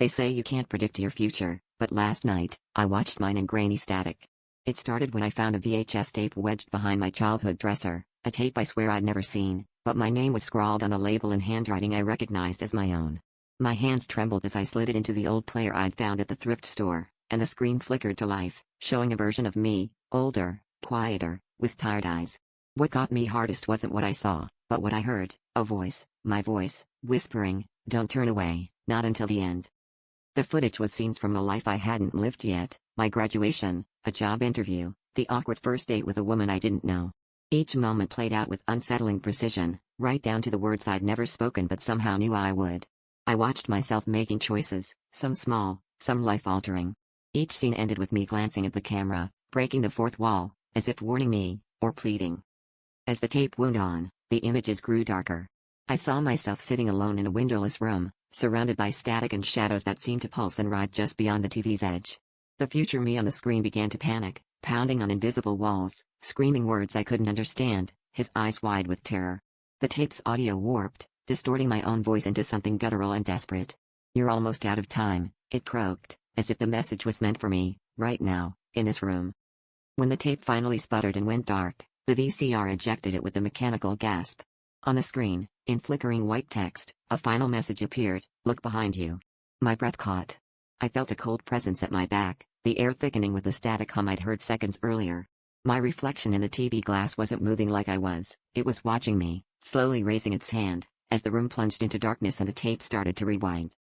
They say you can't predict your future, but last night, I watched mine in grainy static. It started when I found a VHS tape wedged behind my childhood dresser, a tape I swear I'd never seen, but my name was scrawled on the label in handwriting I recognized as my own. My hands trembled as I slid it into the old player I'd found at the thrift store, and the screen flickered to life, showing a version of me, older, quieter, with tired eyes. What got me hardest wasn't what I saw, but what I heard, a voice, my voice, whispering, "Don't turn away, not until the end." The footage was scenes from a life I hadn't lived yet, my graduation, a job interview, the awkward first date with a woman I didn't know. Each moment played out with unsettling precision, right down to the words I'd never spoken but somehow knew I would. I watched myself making choices, some small, some life-altering. Each scene ended with me glancing at the camera, breaking the fourth wall, as if warning me, or pleading. As the tape wound on, the images grew darker. I saw myself sitting alone in a windowless room, surrounded by static and shadows that seemed to pulse and writhe just beyond the TV's edge. The future me on the screen began to panic, pounding on invisible walls, screaming words I couldn't understand, his eyes wide with terror. The tape's audio warped, distorting my own voice into something guttural and desperate. "You're almost out of time," it croaked, as if the message was meant for me, right now, in this room. When the tape finally sputtered and went dark, the VCR ejected it with a mechanical gasp. On the screen, in flickering white text, a final message appeared: "Look behind you." My breath caught. I felt a cold presence at my back, the air thickening with the static hum I'd heard seconds earlier. My reflection in the TV glass wasn't moving like I was, it was watching me, slowly raising its hand, as the room plunged into darkness and the tape started to rewind.